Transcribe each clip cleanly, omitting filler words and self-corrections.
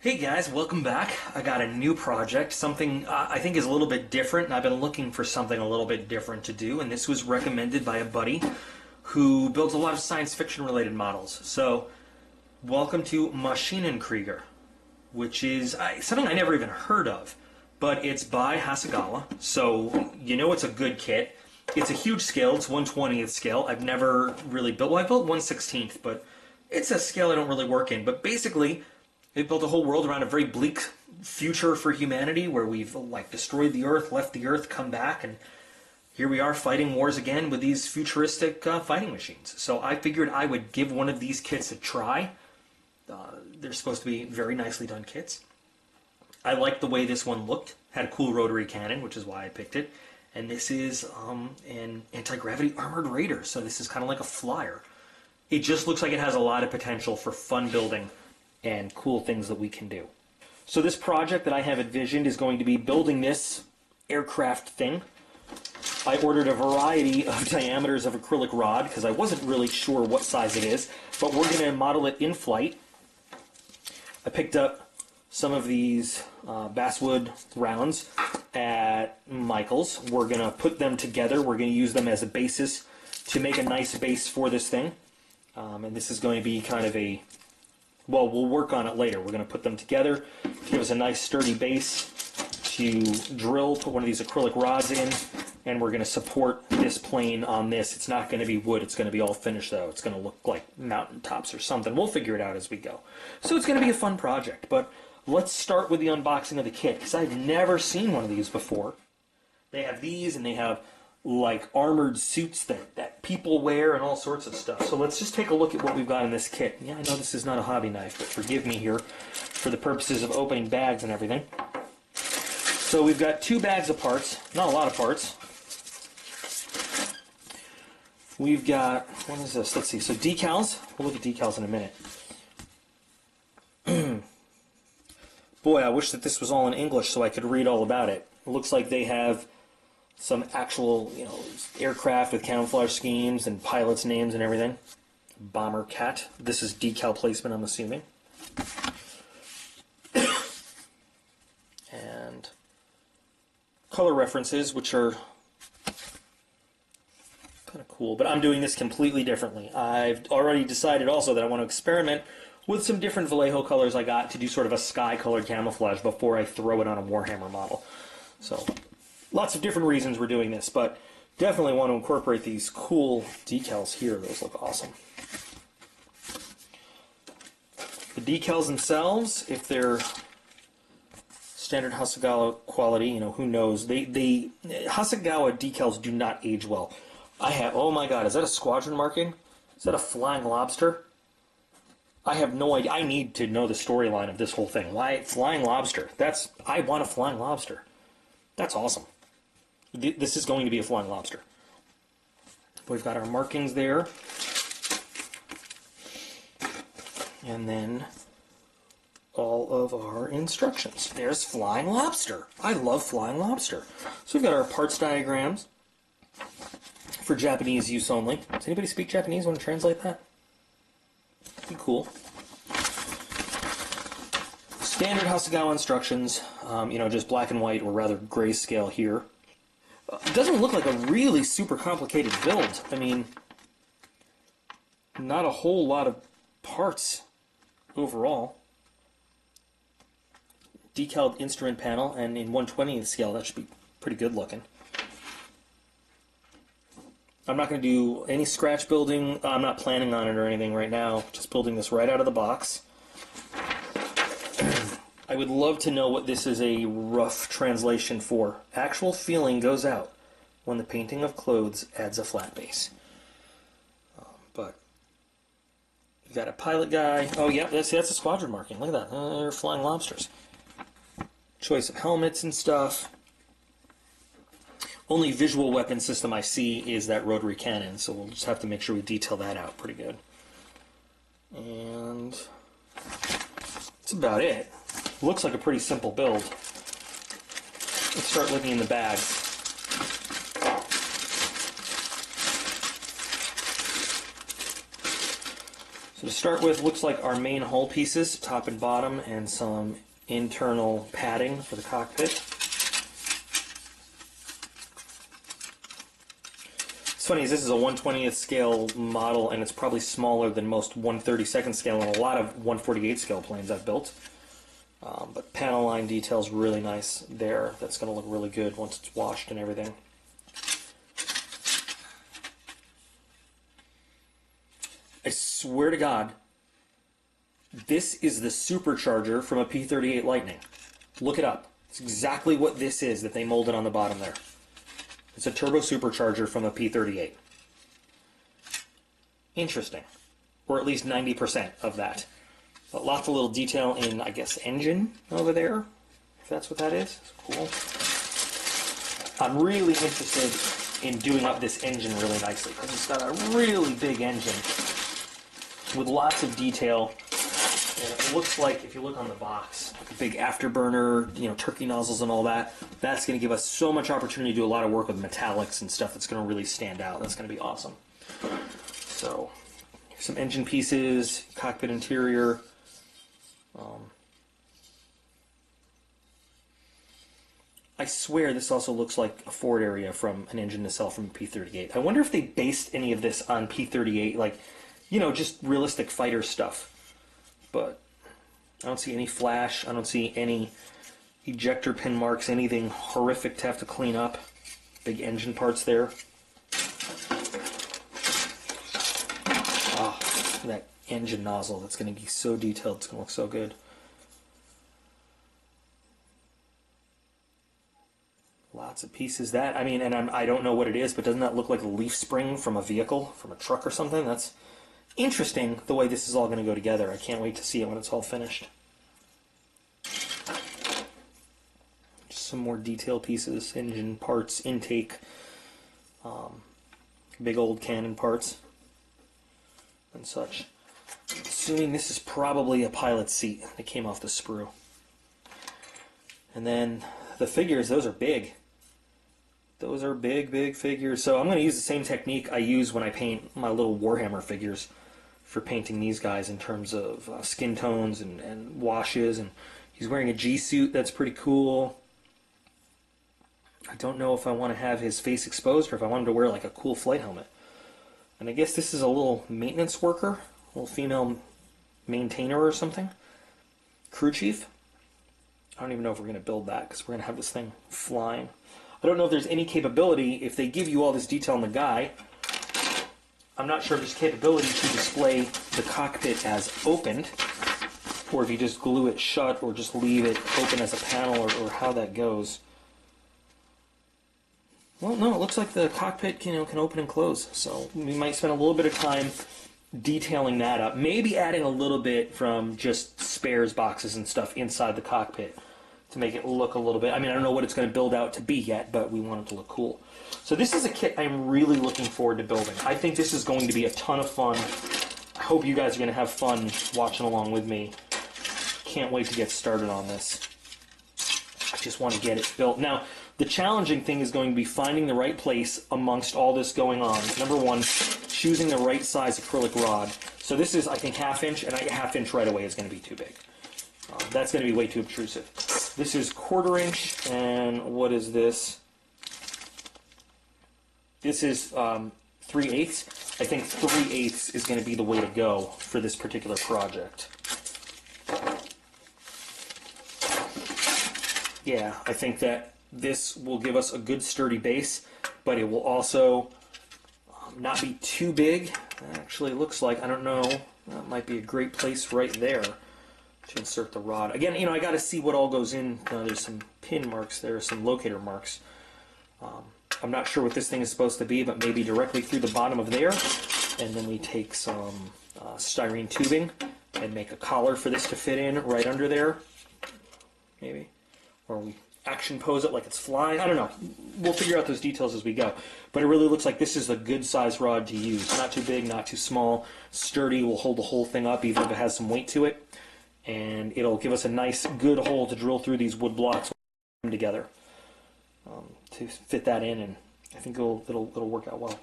Hey guys, welcome back. I got a new project, something I think is a little bit different, and I've been looking for something a little bit different to do, and this was recommended by a buddy who builds a lot of science fiction related models. So, welcome to Maschinen Krieger, which is something I never even heard of, but it's by Hasegawa, so you know it's a good kit. It's a huge scale, it's 1/20th scale. I've never really built, well I built 1/16th, but it's a scale I don't really work in, but basically they built a whole world around a very bleak future for humanity where we've destroyed the Earth, left the Earth, come back, and here we are fighting wars again with these futuristic fighting machines. So I figured I would give one of these kits a try. They're supposed to be very nicely done kits. I liked the way this one looked. Had a cool rotary cannon, which is why I picked it. And this is an anti-gravity armored raider, so this is kind of like a flyer. It just looks like it has a lot of potential for fun building and cool things that we can do. So this project that I have envisioned is going to be building this aircraft thing. I ordered a variety of diameters of acrylic rod because I wasn't really sure what size it is, but we're going to model it in flight. I picked up some of these basswood rounds at Michael's. We're going to put them together. We're going to use them as a basis to make a nice base for this thing. And this is going to be kind of a, well, we'll work on it later. We're going to put them together, give us a nice sturdy base to drill, put one of these acrylic rods in, and we're going to support this plane on this. It's not going to be wood. It's going to be all finished, though. It's going to look like mountaintops or something. We'll figure it out as we go. So it's going to be a fun project, but let's start with the unboxing of the kit, because I've never seen one of these before. They have these, and they have like armored suits that people wear and all sorts of stuff. So let's just take a look at what we've got in this kit. Yeah, I know this is not a hobby knife, but forgive me here for the purposes of opening bags and everything. So we've got 2 bags of parts, not a lot of parts. We've got, what is this? Let's see, so decals. We'll look at decals in a minute. Boy, I wish that this was all in English so I could read all about it. It looks like they have some actual, aircraft with camouflage schemes and pilots' names and everything. Bomber Cat. This is decal placement, I'm assuming. And color references, which are kind of cool, but I'm doing this completely differently. I've already decided also that I want to experiment with some different Vallejo colors I got to do sort of a sky-colored camouflage before I throw it on a Warhammer model. So, lots of different reasons we're doing this, but definitely want to incorporate these cool decals here. Those look awesome. The decals themselves, if they're standard Hasegawa quality, who knows? Hasegawa decals do not age well. I have, oh my god, is that a squadron marking? Is that a flying lobster? I have no idea. I need to know the storyline of this whole thing. Why flying lobster? I want a flying lobster. That's awesome. This is going to be a flying lobster. We've got our markings there. And then all of our instructions. There's flying lobster. I love flying lobster. So we've got our parts diagrams for Japanese use only. Does anybody speak Japanese? Want to translate that? Be cool. Standard Hasegawa instructions, just black and white, or rather grayscale here. It doesn't look like a really super complicated build. I mean, not a whole lot of parts overall. Decaled instrument panel, and in 1/20th scale, that should be pretty good looking. I'm not going to do any scratch building. I'm not planning on it or anything right now. Just building this right out of the box. I would love to know what this is a rough translation for. Actual feeling goes out when the painting of clothes adds a flat base. But you got a pilot guy. Oh, yeah, that's a squadron marking. Look at that. They're flying lobsters. Choice of helmets and stuff. Only visual weapon system I see is that rotary cannon, so we'll just have to make sure we detail that out pretty good. And that's about it. Looks like a pretty simple build. Let's start looking in the bag. So to start with, looks like our main hull pieces, top and bottom, and some internal padding for the cockpit. What's funny is this is a 1/20th scale model, and it's probably smaller than most 1/32nd scale and a lot of 1/48 scale planes I've built. But panel line detail's really nice there. That's going to look really good once it's washed and everything. I swear to God, this is the Supercharger from a P-38 Lightning. Look it up. It's exactly what this is that they molded on the bottom there. It's a turbo supercharger from a P-38. Interesting. Or at least 90% of that. But lots of little detail in, I guess, engine over there, if that's what that is. Cool. I'm really interested in doing up this engine really nicely, because it's got a really big engine with lots of detail. And it looks like, if you look on the box, like a big afterburner, you know, turkey nozzles and all that. That's going to give us so much opportunity to do a lot of work with metallics and stuff that's going to really stand out. That's going to be awesome. So, here's some engine pieces, cockpit interior. I swear this also looks like a forward area from an engine nacelle from P-38. I wonder if they based any of this on P-38, like, you know, just realistic fighter stuff. But I don't see any flash. I don't see any ejector pin marks, anything horrific to have to clean up. Big engine parts there. Ah, that engine nozzle, that's going to be so detailed. It's going to look so good. Lots of pieces. That, I mean, and I don't know what it is, but doesn't that look like a leaf spring from a vehicle, from a truck or something? That's interesting, the way this is all going to go together. I can't wait to see it when it's all finished. Just some more detail pieces, engine parts, intake, big old cannon parts, and such. Assuming this is probably a pilot's seat that came off the sprue. And then the figures, those are big. Those are big, big figures. So I'm going to use the same technique I use when I paint my little Warhammer figures for painting these guys in terms of skin tones and washes. And he's wearing a G-suit. That's pretty cool. I don't know if I want to have his face exposed or if I want him to wear like a cool flight helmet. And I guess this is a little maintenance worker, a little female maintainer or something. Crew chief. I don't even know if we're going to build that because we're going to have this thing flying. I don't know if there's any capability, if they give you all this detail on the guy, I'm not sure if there's capability to display the cockpit as opened, or if you just glue it shut or just leave it open as a panel, or how that goes. Well, no, it looks like the cockpit can open and close, so we might spend a little bit of time detailing that up. Maybe adding a little bit from just spares boxes and stuff inside the cockpit to make it look a little bit. I mean, I don't know what it's going to build out to be yet, but we want it to look cool. So this is a kit I'm really looking forward to building. I think this is going to be a ton of fun. I hope you guys are going to have fun watching along with me. Can't wait to get started on this. I just want to get it built. Now, the challenging thing is going to be finding the right place amongst all this going on. Number one, choosing the right size acrylic rod. So this is, I think, 1/2 inch, and a 1/2 inch right away is going to be too big. That's going to be way too obtrusive. This is 1/4 inch, and what is this? This is 3/8. I think 3/8 is going to be the way to go for this particular project. Yeah, I think that this will give us a good sturdy base, but it will also not be too big. Actually, it looks like, I don't know, that might be a great place right there to insert the rod. Again, I got to see what all goes in. There's some pin marks there, some locator marks. I'm not sure what this thing is supposed to be, but maybe directly through the bottom of there. And then we take some styrene tubing and make a collar for this to fit in right under there. Maybe. Or we action pose it like it's flying. I don't know. We'll figure out those details as we go. But it really looks like this is a good size rod to use. Not too big, not too small. Sturdy, will hold the whole thing up even if it has some weight to it. And it'll give us a nice, good hole to drill through these wood blocks together to fit that in, and I think it'll work out well.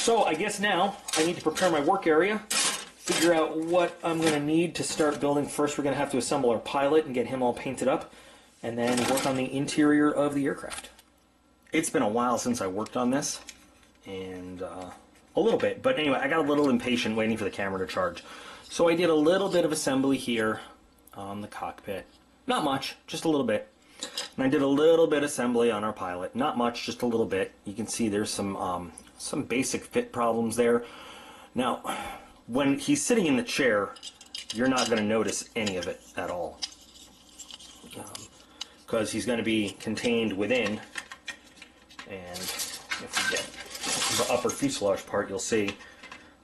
So I guess now I need to prepare my work area, figure out what I'm going to need to start building. First, we're going to have to assemble our pilot and get him all painted up, and then work on the interior of the aircraft. It's been a while since I worked on this, and a little bit, but anyway, I got a little impatient waiting for the camera to charge. So I did a little bit of assembly here on the cockpit. Not much, just a little bit. And I did a little bit assembly on our pilot. Not much, just a little bit. You can see there's some basic fit problems there. Now, when he's sitting in the chair, you're not going to notice any of it at all. Because he's going to be contained within. And if you get the upper fuselage part, you'll see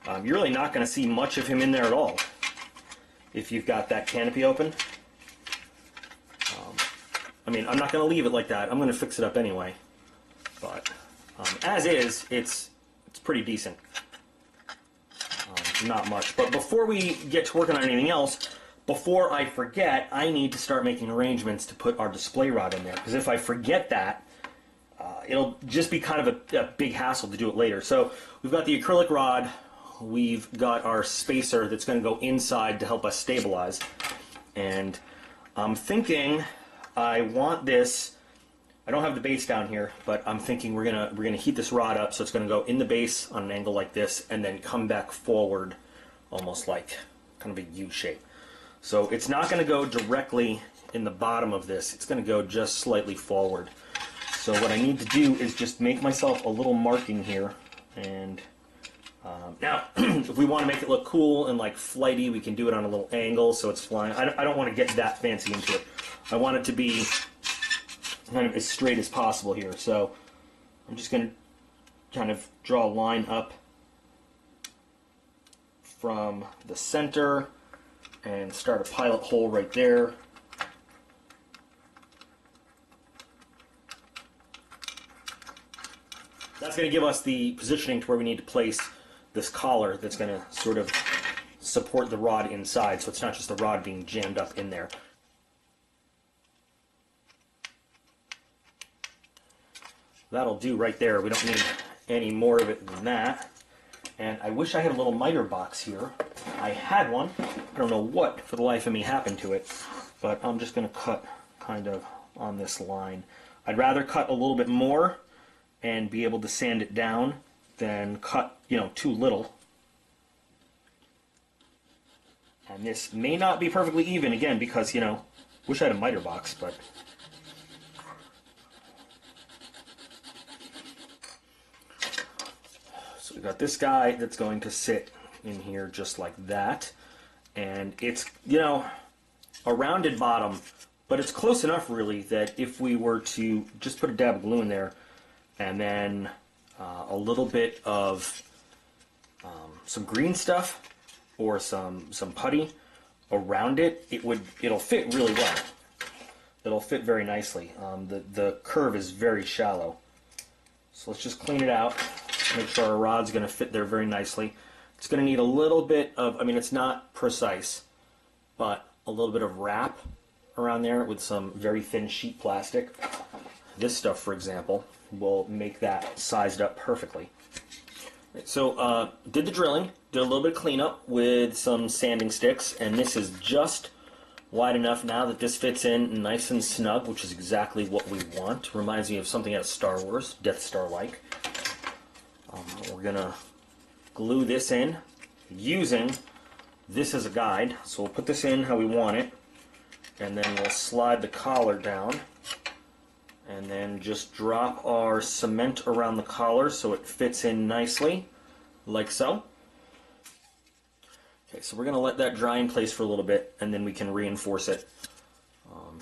you're really not going to see much of him in there at all if you've got that canopy open. I mean, I'm not going to leave it like that. I'm going to fix it up anyway. But as is, it's pretty decent. Not much. But before we get to working on anything else, before I forget, I need to start making arrangements to put our display rod in there. Because if I forget that, it'll just be kind of a big hassle to do it later. So we've got the acrylic rod. We've got our spacer that's going to go inside to help us stabilize. And I'm thinking I want this. I don't have the base down here, but I'm thinking we're gonna heat this rod up, so it's gonna go in the base on an angle like this, and then come back forward, almost like kind of a U shape. So it's not gonna go directly in the bottom of this. It's gonna go just slightly forward. So what I need to do is just make myself a little marking here, and now if we want to make it look cool and like flighty, we can do it on a little angle so it's flying. I don't want to get that fancy into it. I want it to be kind of as straight as possible here. So I'm just going to kind of draw a line up from the center and start a pilot hole right there. That's going to give us the positioning to where we need to place this collar that's going to sort of support the rod inside, so it's not just the rod being jammed up in there. That'll do right there. We don't need any more of it than that. And I wish I had a little miter box here. I had one. I don't know what for the life of me happened to it, but I'm just going to cut kind of on this line. I'd rather cut a little bit more and be able to sand it down than cut, too little. And this may not be perfectly even, again, because, wish I had a miter box, but so we got this guy that's going to sit in here just like that, and it's, a rounded bottom, but it's close enough really that if we were to just put a dab of glue in there and then a little bit of some green stuff or some putty around it, it'll fit really well. It'll fit very nicely. The curve is very shallow, so let's just clean it out. Make sure our rod's going to fit there very nicely. It's going to need a little bit of, it's not precise, but a little bit of wrap around there with some very thin sheet plastic. This stuff, for example, will make that sized up perfectly. So did the drilling, did a little bit of cleanup with some sanding sticks, and this is just wide enough now that this fits in nice and snug, which is exactly what we want. Reminds me of something out of Star Wars, Death Star-like. We're going to glue this in using this as a guide. So we'll put this in how we want it, and then we'll slide the collar down. And then just drop our cement around the collar so it fits in nicely, like so. Okay, so we're going to let that dry in place for a little bit, and then we can reinforce it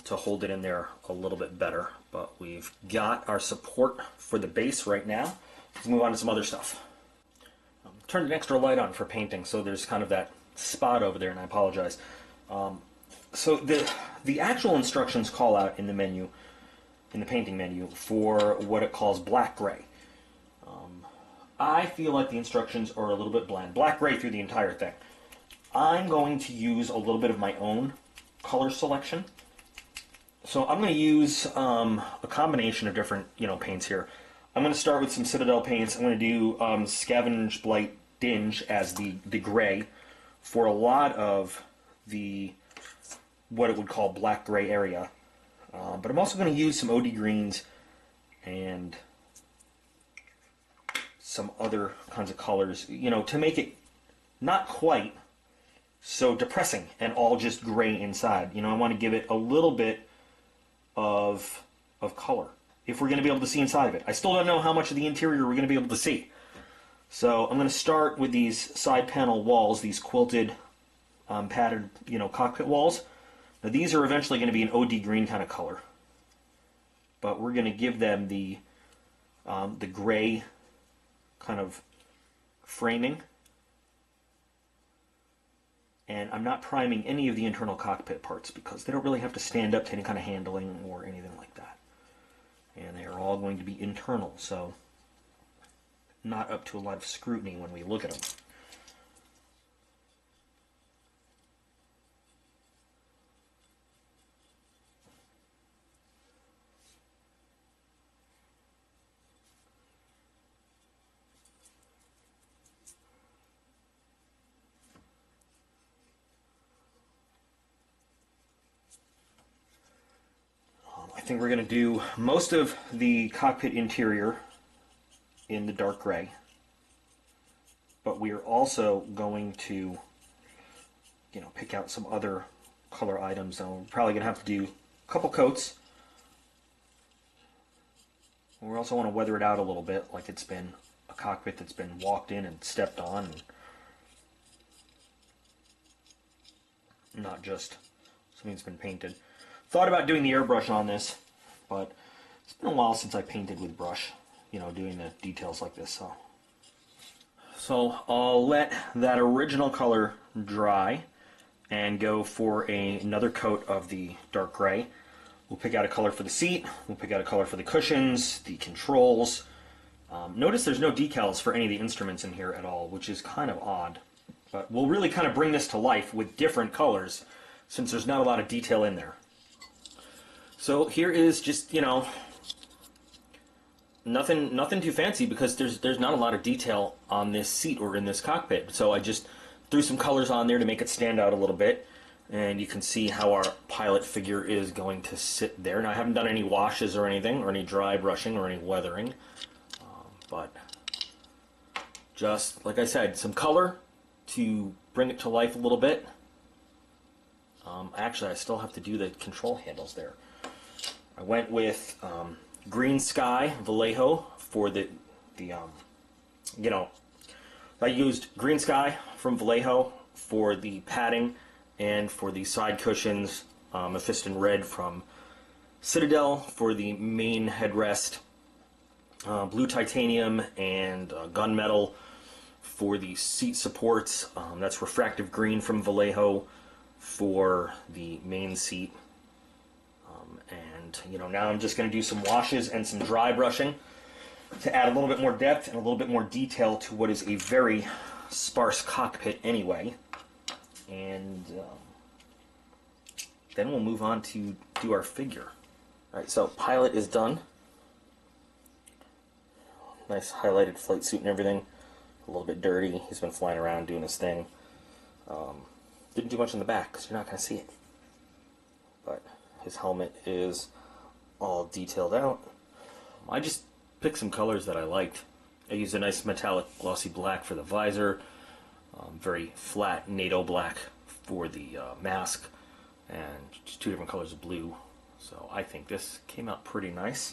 to hold it in there a little bit better. But we've got our support for the base right now. Let's move on to some other stuff. Turned an extra light on for painting, so there's kind of that spot over there, and I apologize. So the actual instructions call out in the menu, in the painting menu, for what it calls black-gray. I feel like the instructions are a little bit bland. Black-gray through the entire thing. I'm going to use a little bit of my own color selection. So I'm going to use a combination of different paints here. I'm going to start with some Citadel paints. I'm going to do Scavenge Blight Dinge as the gray for a lot of the what it would call black-gray area. But I'm also going to use some OD greens and some other kinds of colors, you know, to make it not quite so depressing and all just gray inside. You know, I want to give it a little bit of color if we're going to be able to see inside of it. I still don't know how much of the interior we're going to be able to see. So I'm going to start with these side panel walls, these quilted patterned, you know, cockpit walls. Now these are eventually going to be an OD green kind of color, but we're going to give them the gray kind of framing. And I'm not priming any of the internal cockpit parts because they don't really have to stand up to any kind of handling or anything like that. And they are all going to be internal, so not up to a lot of scrutiny when we look at them. I think we're going to do most of the cockpit interior in the dark gray, but we are also going to, you know, pick out some other color items. Now we're probably going to have to do a couple coats. We also want to weather it out a little bit, like it's been a cockpit that's been walked in and stepped on, and not just something that's been painted. Thought about doing the airbrush on this, but it's been a while since I painted with brush, you know, doing the details like this. So I'll let that original color dry and go for another coat of the dark gray. We'll pick out a color for the seat, we'll pick out a color for the cushions, the controls. Notice there's no decals for any of the instruments in here at all, which is kind of odd. But we'll really kind of bring this to life with different colors since there's not a lot of detail in there. So here is just, you know, nothing too fancy because there's not a lot of detail on this seat or in this cockpit. So I just threw some colors on there to make it stand out a little bit, and you can see how our pilot figure is going to sit there. Now I haven't done any washes or anything, or any dry brushing or any weathering, but just like I said, some color to bring it to life a little bit. Actually, I still have to do the control handles there. I went with Green Sky Vallejo for the you know, I used Green Sky from Vallejo for the padding and for the side cushions, Mephiston Red from Citadel for the main headrest, Blue Titanium and Gunmetal for the seat supports. That's Refractive Green from Vallejo for the main seat. And you know, now I'm just going to do some washes and some dry brushing to add a little bit more depth and a little bit more detail to what is a very sparse cockpit anyway. And then we'll move on to do our figure. Alright, so pilot is done. Nice highlighted flight suit and everything. A little bit dirty. He's been flying around doing his thing. Didn't do much in the back because you're not going to see it. But his helmet is all detailed out. I just picked some colors that I liked. I used a nice metallic glossy black for the visor, very flat NATO black for the mask, and just two different colors of blue. So I think this came out pretty nice.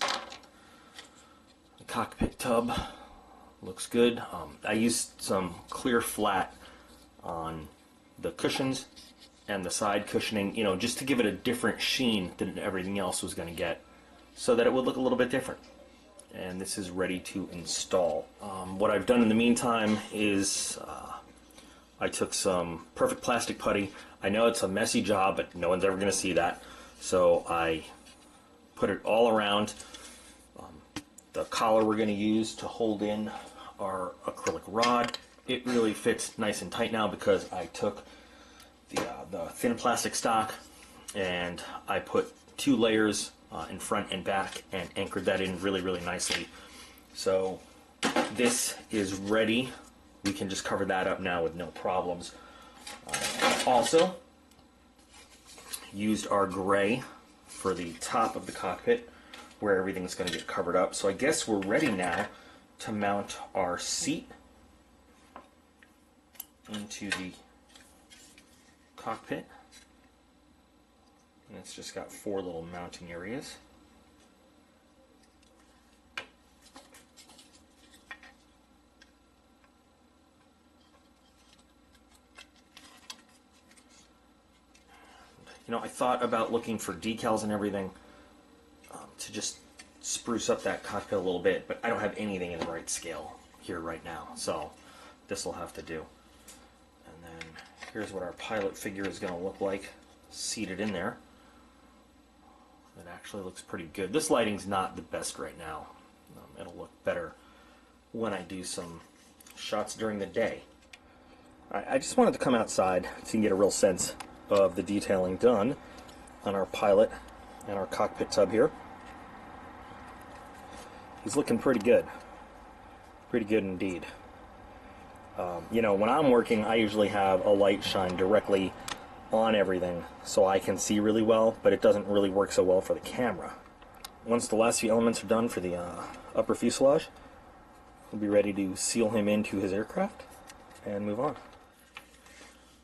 The cockpit tub looks good. I used some clear flat on the cushions and the side cushioning, you know, just to give it a different sheen than everything else was going to get, so that it would look a little bit different. And this is ready to install. What I've done in the meantime is I took some perfect plastic putty. I know it's a messy job, but no one's ever going to see that. So I put it all around the collar we're going to use to hold in our acrylic rod. It really fits nice and tight now because I took the thin plastic stock and I put 2 layers in front and back and anchored that in really, really nicely. So this is ready. We can just cover that up now with no problems. Also, used our gray for the top of the cockpit where everything's going to get covered up. So I guess we're ready now to mount our seat into the cockpit. And it's just got 4 little mounting areas. You know, I thought about looking for decals and everything to just spruce up that cockpit a little bit, but I don't have anything in the right scale here right now, so this will have to do. And then here's what our pilot figure is going to look like seated in there. It actually looks pretty good. This lighting's not the best right now. It'll look better when I do some shots during the day. I just wanted to come outside so you can get a real sense of the detailing done on our pilot and our cockpit tub here. He's looking pretty good. Pretty good indeed. You know, when I'm working, I usually have a light shine directly on everything so I can see really well, but it doesn't really work so well for the camera. Once the last few elements are done for the upper fuselage, we'll be ready to seal him into his aircraft and move on.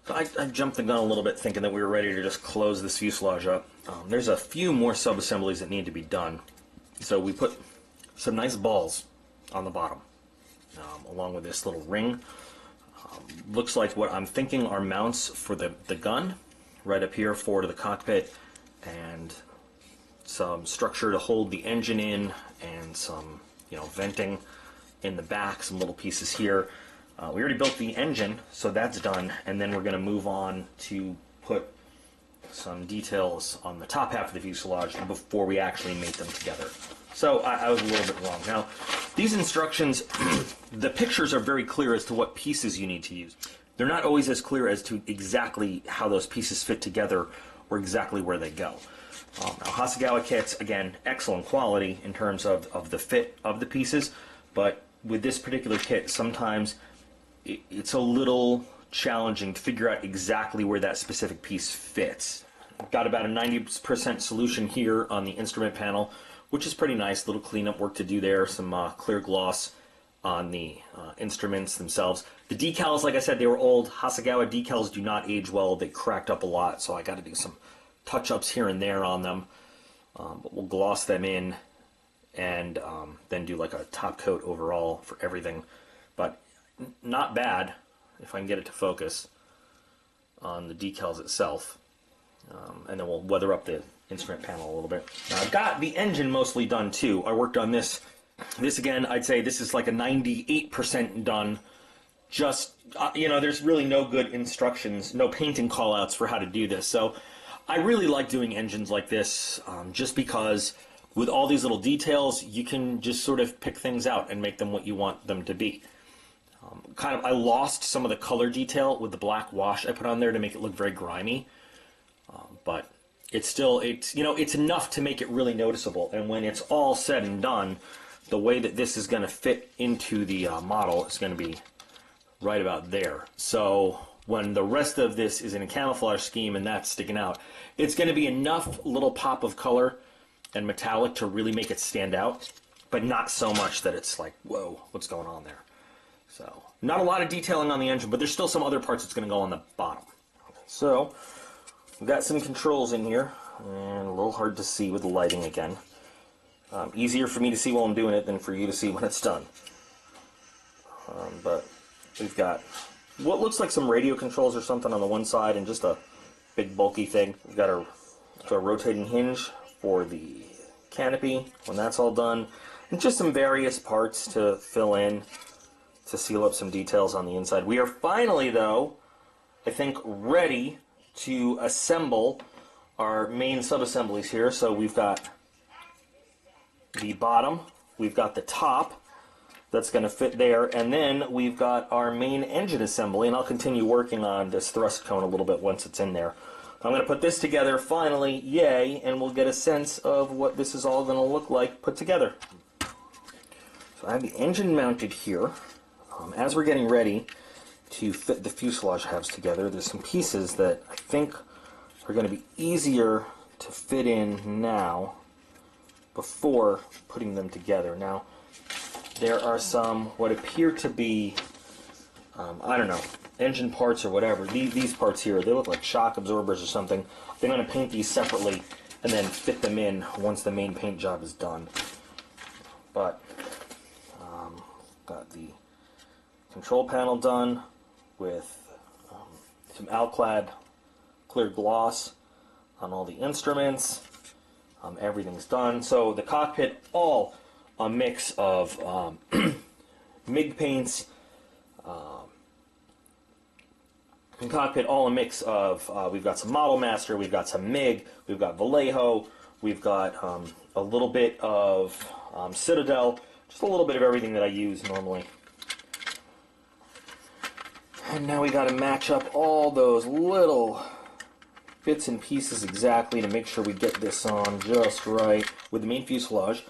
So I jumped the gun a little bit thinking that we were ready to just close this fuselage up. There's a few more sub-assemblies that need to be done. So we put some nice balls on the bottom, along with this little ring. Looks like what I'm thinking are mounts for the gun, right up here forward of the cockpit, and some structure to hold the engine in, and some, you know, venting in the back, some little pieces here. We already built the engine, so that's done, and then we're going to move on to put some details on the top half of the fuselage before we actually mate them together. So I was a little bit wrong. Now, these instructions, the pictures are very clear as to what pieces you need to use. They're not always as clear as to exactly how those pieces fit together or exactly where they go. Now, Hasegawa kits, again, excellent quality in terms of the fit of the pieces, but with this particular kit, sometimes it's a little challenging to figure out exactly where that specific piece fits. Got about a 90% solution here on the instrument panel, which is pretty nice. Little cleanup work to do there. Some clear gloss on the instruments themselves. The decals, like I said, they were old. Hasegawa decals do not age well. They cracked up a lot, so I got to do some touch-ups here and there on them. But we'll gloss them in and then do like a top coat overall for everything. But not bad, if I can get it to focus, on the decals itself. And then we'll weather up the instrument panel a little bit. Now, I've got the engine mostly done too. I worked on this. This again, I'd say this is like a 98% done. Just, you know, there's really no good instructions, no painting callouts for how to do this. So I really like doing engines like this just because with all these little details, you can just sort of pick things out and make them what you want them to be. I lost some of the color detail with the black wash I put on there to make it look very grimy, but it's you know, it's enough to make it really noticeable. And when it's all said and done, the way that this is going to fit into the model is going to be right about there. So when the rest of this is in a camouflage scheme and that's sticking out, it's going to be enough little pop of color and metallic to really make it stand out, but not so much that it's like, whoa, what's going on there? So, not a lot of detailing on the engine, but there's still some other parts that's going to go on the bottom. So, we've got some controls in here, and a little hard to see with the lighting again. Easier for me to see while I'm doing it than for you to see when it's done. But we've got what looks like some radio controls or something on the one side, and just a big bulky thing. We've got a rotating hinge for the canopy when that's all done, and just some various parts to fill in to seal up some details on the inside. We are finally, though, I think, ready to assemble our main sub-assemblies here. So we've got the bottom, we've got the top that's going to fit there, and then we've got our main engine assembly, and I'll continue working on this thrust cone a little bit once it's in there. I'm going to put this together finally, yay, and we'll get a sense of what this is all going to look like put together. So I have the engine mounted here. As we're getting ready to fit the fuselage halves together, there's some pieces that I think are going to be easier to fit in now before putting them together. Now, there are some what appear to be, I don't know, engine parts or whatever. These parts here, they look like shock absorbers or something. I'm going to paint these separately and then fit them in once the main paint job is done. But got the control panel done with some Alclad clear gloss on all the instruments. Everything's done. So the cockpit, all a mix of MIG paints. Cockpit, all a mix of, we've got some Model Master, we've got some MIG, we've got Vallejo, we've got a little bit of Citadel, just a little bit of everything that I use normally. And now we got to match up all those little bits and pieces exactly to make sure we get this on just right. With the main fuselage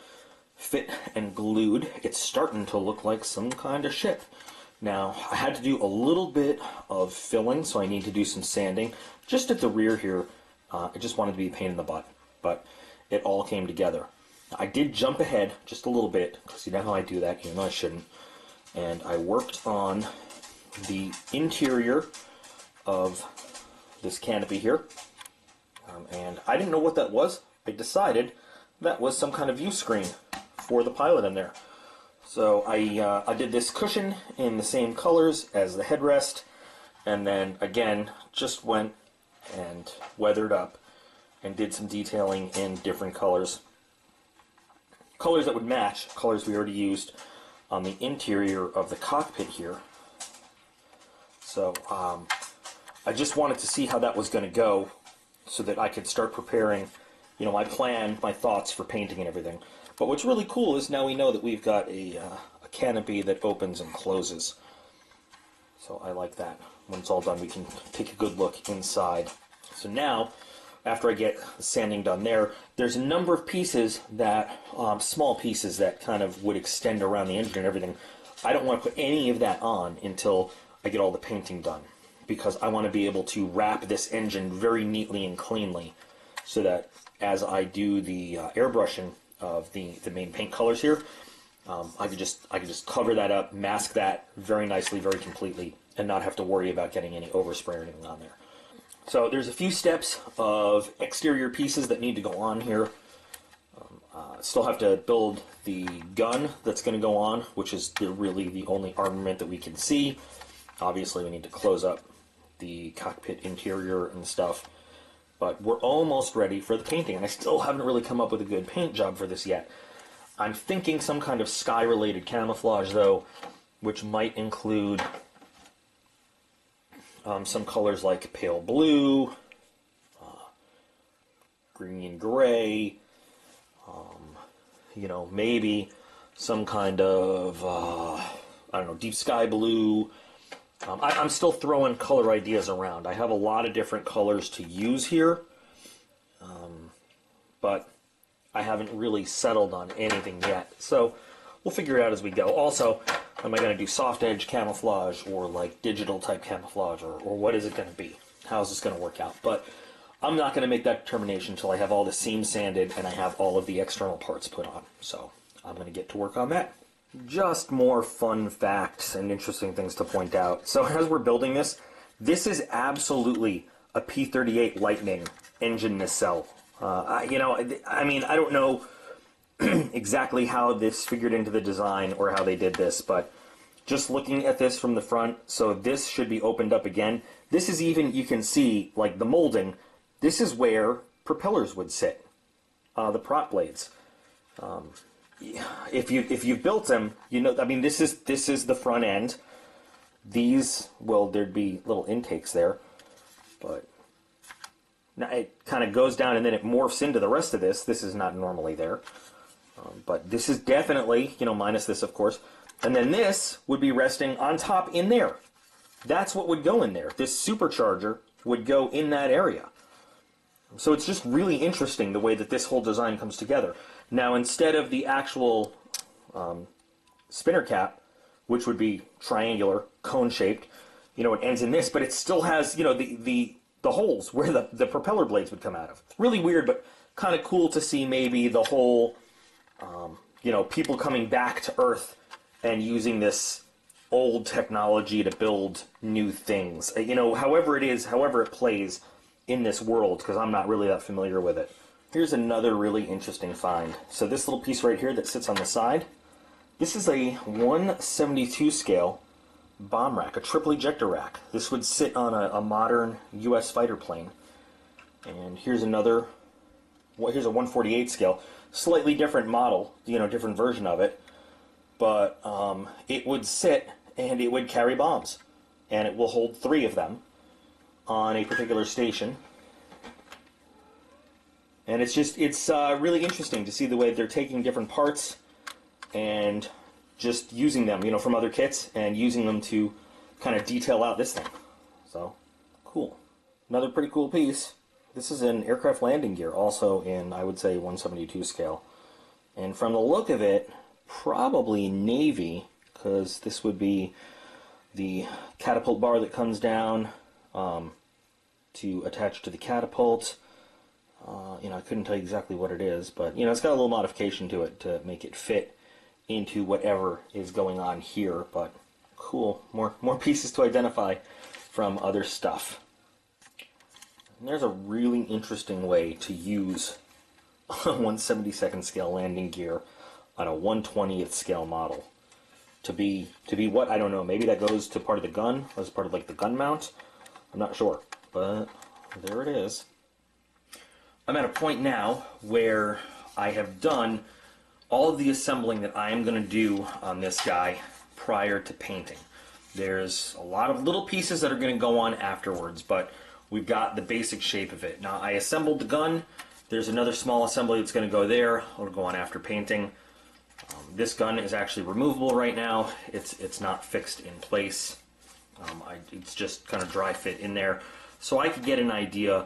fit and glued, it's starting to look like some kind of ship. Now, I had to do a little bit of filling, so I need to do some sanding. Just at the rear here, I just wanted to be a pain in the butt, but it all came together. I did jump ahead just a little bit, because you know how I do that, even though I shouldn't. And I worked on the interior of this canopy here. And I didn't know what that was. I decided that was some kind of view screen for the pilot in there. So I did this cushion in the same colors as the headrest, and then again just went and weathered up and did some detailing in different colors. Colors that would match colors we already used on the interior of the cockpit here. So I just wanted to see how that was going to go so that I could start preparing, you know, my plan, my thoughts for painting and everything. But what's really cool is now we know that we've got a canopy that opens and closes. So I like that. When it's all done, we can take a good look inside. So now, after I get the sanding done there, there's a number of pieces that, small pieces that kind of would extend around the engine and everything. I don't want to put any of that on until I get all the painting done, because I want to be able to wrap this engine very neatly and cleanly so that as I do the airbrushing of the main paint colors here, I could just cover that up, mask that very nicely, very completely, and not have to worry about getting any overspray or anything on there. So there's a few steps of exterior pieces that need to go on here. Still have to build the gun that's going to go on, which is really the only armament that we can see. Obviously, we need to close up the cockpit interior and stuff. But we're almost ready for the painting, and I still haven't really come up with a good paint job for this yet. I'm thinking some kind of sky-related camouflage, though, which might include some colors like pale blue, green, gray, you know, maybe some kind of, I don't know, deep sky blue. I'm still throwing color ideas around. I have a lot of different colors to use here, but I haven't really settled on anything yet. So we'll figure it out as we go. Also, am I going to do soft edge camouflage or like digital type camouflage, or what is it going to be? How is this going to work out? But I'm not going to make that determination until I have all the seams sanded and I have all of the external parts put on. So I'm going to get to work on that. Just more fun facts and interesting things to point out. So as we're building this, this is absolutely a P-38 Lightning engine nacelle. You know, I mean, I don't know exactly how this figured into the design or how they did this, but just looking at this from the front, so this should be opened up again. This is even, you can see, like the molding, this is where propellers would sit, the prop blades. If you've built them, you know, I mean, this is the front end. These, well, there'd be little intakes there, but now it kind of goes down and then it morphs into the rest of this. This is not normally there, but this is definitely, you know, minus this, of course. And then this would be resting on top in there. That's what would go in there. This supercharger would go in that area. So it's just really interesting the way that this whole design comes together. Now, instead of the actual spinner cap, which would be triangular, cone-shaped. You know, it ends in this, but it still has, you know, the holes where the propeller blades would come out of. Really weird, but kind of cool to see maybe the whole, you know, people coming back to Earth and using this old technology to build new things. You know, however it is, however it plays in this world, because I'm not really that familiar with it. Here's another really interesting find. So this little piece right here that sits on the side, this is a 1/72 scale bomb rack, a triple ejector rack. This would sit on a modern U.S. fighter plane. And here's another, well, here's a 1/48 scale, slightly different model, you know, different version of it. But it would sit and it would carry bombs. And it will hold 3 of them on a particular station. And it's just, it's really interesting to see the way they're taking different parts and just using them, you know, from other kits and using them to kind of detail out this thing. So, cool. Another pretty cool piece. This is an aircraft landing gear, also in, I would say, 1/72 scale. And from the look of it, probably Navy, because this would be the catapult bar that comes down to attach to the catapult. You know, I couldn't tell you exactly what it is, but, you know, it's got a little modification to it to make it fit into whatever is going on here. But cool, more pieces to identify from other stuff. And there's a really interesting way to use a 1/72nd scale landing gear on a 1/20th scale model. To be what? I don't know. Maybe that goes to part of the gun, as part of like the gun mount. I'm not sure, but there it is. I'm at a point now where I have done all of the assembling that I am going to do on this guy prior to painting. There's a lot of little pieces that are going to go on afterwards, but we've got the basic shape of it. Now, I assembled the gun. There's another small assembly that's going to go there. It'll go on after painting. This gun is actually removable right now. It's not fixed in place. It's just kind of dry fit in there. So I could get an idea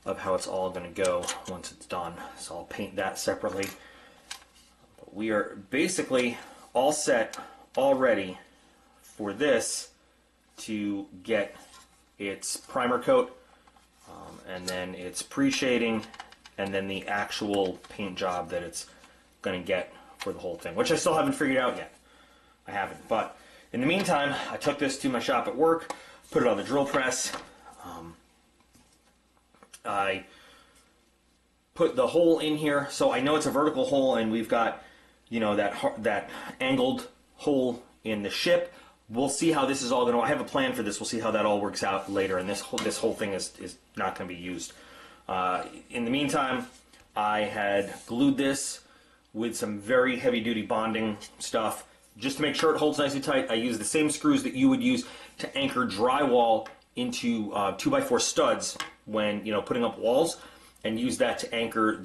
of how it's all going to go once it's done. So I'll paint that separately. But we are basically all set already for this to get its primer coat, and then its pre-shading, and then the actual paint job that it's going to get for the whole thing, which I still haven't figured out yet. I haven't. But in the meantime, I took this to my shop at work, put it on the drill press. I put the hole in here, so I know it's a vertical hole, and we've got, you know, that angled hole in the ship. We'll see how this is all going to. I have a plan for this. We'll see how that all works out later, and this whole thing is not going to be used. In the meantime, I had glued this with some very heavy-duty bonding stuff just to make sure it holds nicely tight. I used the same screws that you would use to anchor drywall into 2x4 studs when, you know, putting up walls, and use that to anchor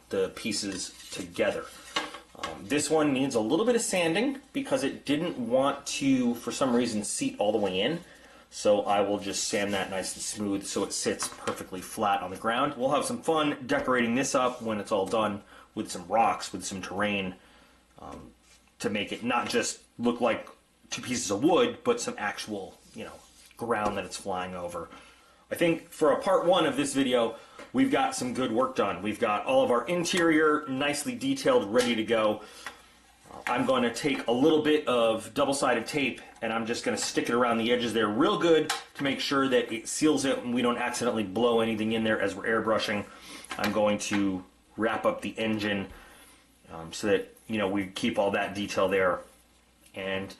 the pieces together. This one needs a little bit of sanding because it didn't want to, for some reason, seat all the way in. So I will just sand that nice and smooth so it sits perfectly flat on the ground. We'll have some fun decorating this up when it's all done with some rocks, with some terrain, to make it not just look like 2 pieces of wood, but some actual, you know, ground that it's flying over. I think for a part 1 of this video, we've got some good work done. We've got all of our interior nicely detailed, ready to go. I'm going to take a little bit of double-sided tape, and I'm just going to stick it around the edges there real good to make sure that it seals it and we don't accidentally blow anything in there as we're airbrushing. I'm going to wrap up the engine so that, you know, we keep all that detail there. And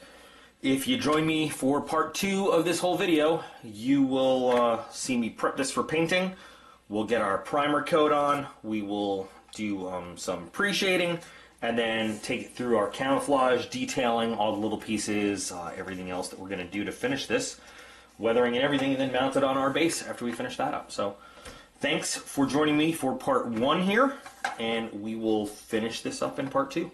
if you join me for part 2 of this whole video, you will see me prep this for painting. We'll get our primer coat on, we will do some pre-shading, and then take it through our camouflage, detailing all the little pieces, everything else that we're going to do to finish this, weathering and everything, and then mount it on our base after we finish that up. So thanks for joining me for part 1 here, and we will finish this up in part 2.